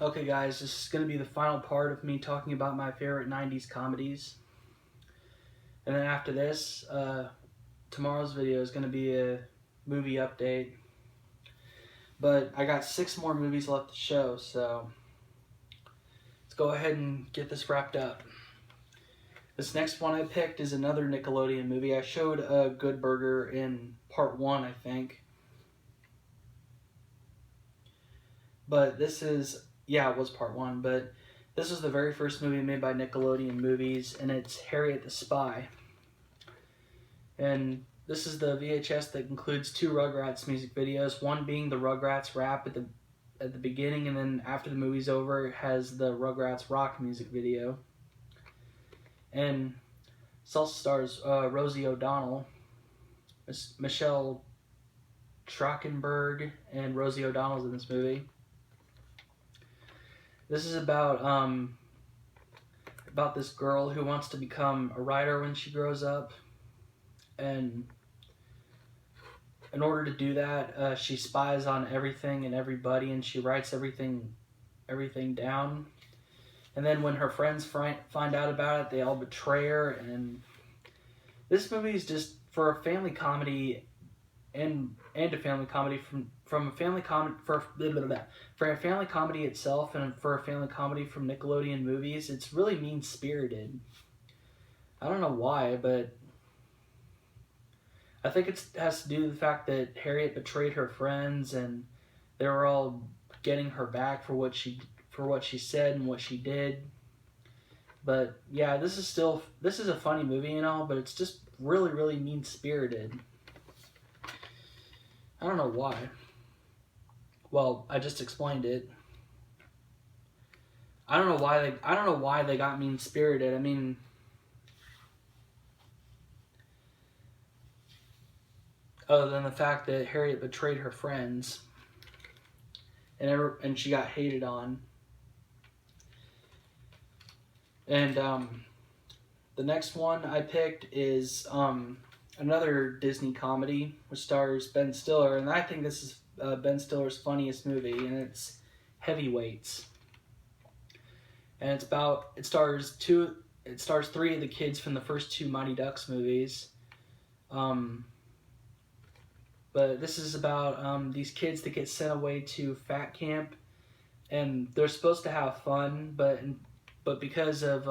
Okay guys, this is going to be the final part of me talking about my favorite 90s comedies. And then after this, tomorrow's video is going to be a movie update. But I got 6 more movies left to show, so let's go ahead and get this wrapped up. This next one I picked is another Nickelodeon movie. I showed Good Burger in part 1, I think. But this is... yeah, it was part 1, but this is the very first movie made by Nickelodeon Movies, and it's Harriet the Spy. And this is the VHS that includes 2 Rugrats music videos, one being the Rugrats rap at the beginning, and then after the movie's over, it has the Rugrats rock music video. And it also stars Rosie O'Donnell, Michelle Trachtenberg, and Rosie O'Donnell's in this movie. This is about this girl who wants to become a writer when she grows up, and in order to do that, she spies on everything and everybody, and she writes everything down. And then when her friends find out about it, they all betray her. And this movie is just for a family comedy and a family comedy from a family comedy for a family comedy itself, and for a family comedy from Nickelodeon Movies. It's really mean-spirited. I don't know why, but I think it has to do with the fact that Harriet betrayed her friends, and they were all getting her back for what she said and what she did. But yeah, this is a funny movie and all, but it's just really mean-spirited. I don't know why. Well, I just explained it. I don't know why they got mean-spirited. I mean, other than the fact that Harriet betrayed her friends, and she got hated on. And the next one I picked is another Disney comedy, which stars Ben Stiller, and I think this is Ben Stiller's funniest movie, and it's Heavyweights. And it stars 3 of the kids from the first 2 Mighty Ducks movies. But this is about these kids that get sent away to fat camp, and they're supposed to have fun, but because of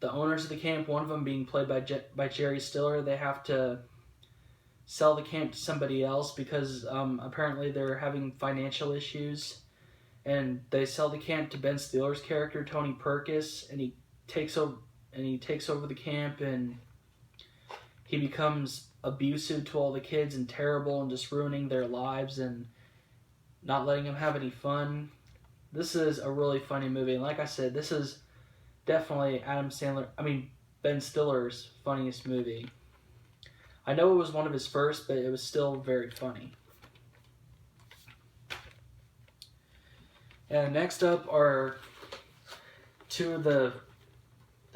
the owners of the camp, one of them being played by Jerry Stiller, they have to sell the camp to somebody else because apparently they're having financial issues, and they sell the camp to Ben Stiller's character Tony Perkis, and he takes over the camp, and he becomes abusive to all the kids and terrible and just ruining their lives and not letting them have any fun. This is a really funny movie, and like I said, this is definitely Ben Stiller's funniest movie. I know it was one of his first, but it was still very funny. And next up are 2 of the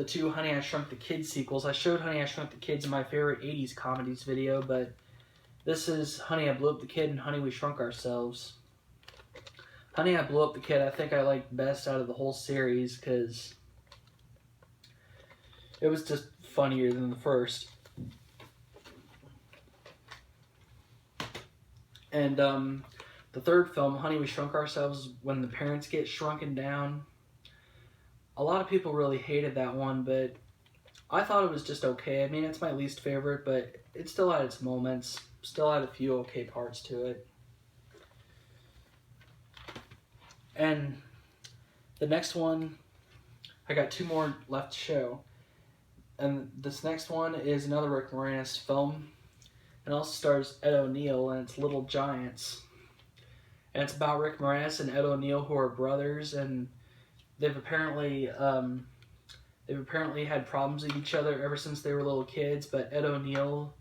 2 Honey, I Shrunk the Kids sequels. I showed Honey, I Shrunk the Kids in my favorite 80s comedies video, but this is Honey, I Blew Up the Kid and Honey, We Shrunk Ourselves. Honey, I Blew Up the Kid I think I liked best out of the whole series because it was just funnier than the first. And the third film, Honey, We Shrunk Ourselves, when the parents get shrunken down. A lot of people really hated that one, but I thought it was just okay. I mean, it's my least favorite, but it still had its moments. Still had a few okay parts to it. And the next one, I got 2 more left to show. And this next one is another Rick Moranis film. It also stars Ed O'Neill, and it's Little Giants. And it's about Rick Moranis and Ed O'Neill, who are brothers, and they've apparently had problems with each other ever since they were little kids. But Ed O'Neill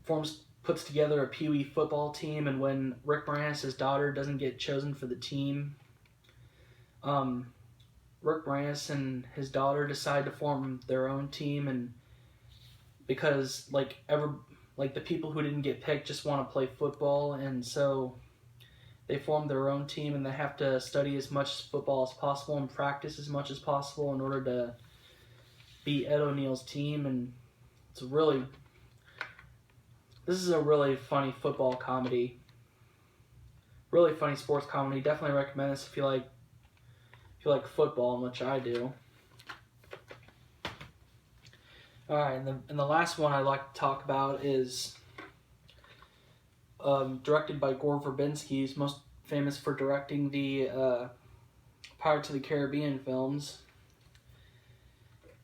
puts together a Pee Wee football team, and when Rick Moranis' daughter doesn't get chosen for the team, Rick Moranis and his daughter decide to form their own team, and because the people who didn't get picked just want to play football, and so they form their own team, and they have to study as much football as possible and practice as much as possible in order to beat Ed O'Neill's team. And this is a really funny football comedy, really funny sports comedy. Definitely recommend this if you like football, which I do. All right, and the last one I'd like to talk about is directed by Gore Verbinski. He's most famous for directing the Pirates of the Caribbean films,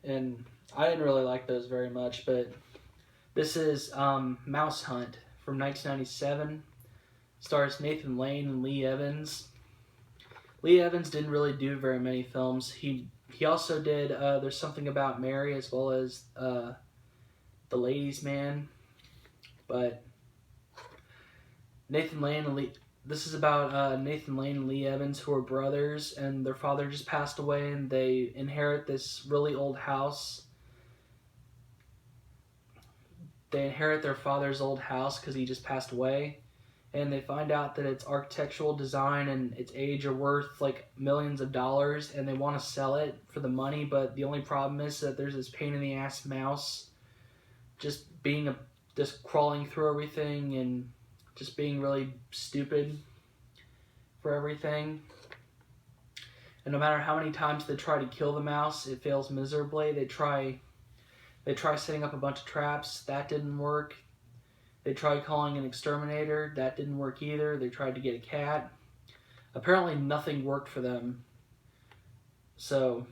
and I didn't really like those very much, but this is Mouse Hunt from 1997. Stars Nathan Lane and Lee Evans. Lee Evans didn't really do very many films. He also did There's Something About Mary, as well as The Ladies' Man. But this is about Nathan Lane and Lee Evans, who are brothers, and their father just passed away, and they inherit this really old house. They inherit their father's old house because he just passed away, and they find out that its architectural design and its age are worth like millions of dollars, and they want to sell it for the money, but the only problem is that there's this pain in the ass mouse just crawling through everything and just being really stupid for everything. And no matter how many times they try to kill the mouse, it fails miserably. They try setting up a bunch of traps. That didn't work. They tried calling an exterminator. That didn't work either. They tried to get a cat. Apparently nothing worked for them. So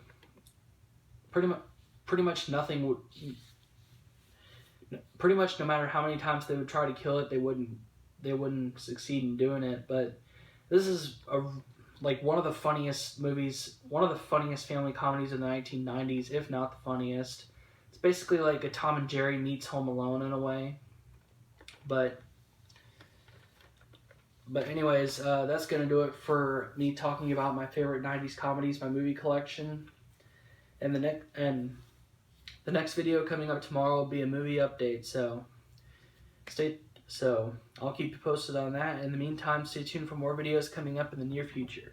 pretty much nothing would. Pretty much no matter how many times they would try to kill it, they wouldn't succeed in doing it. But this is one of the funniest movies, one of the funniest family comedies in the 1990s, if not the funniest. It's basically like a Tom and Jerry meets Home Alone in a way. But anyways, that's going to do it for me talking about my favorite 90s comedies, my movie collection. And the next video coming up tomorrow will be a movie update, so I'll keep you posted on that. In the meantime, stay tuned for more videos coming up in the near future.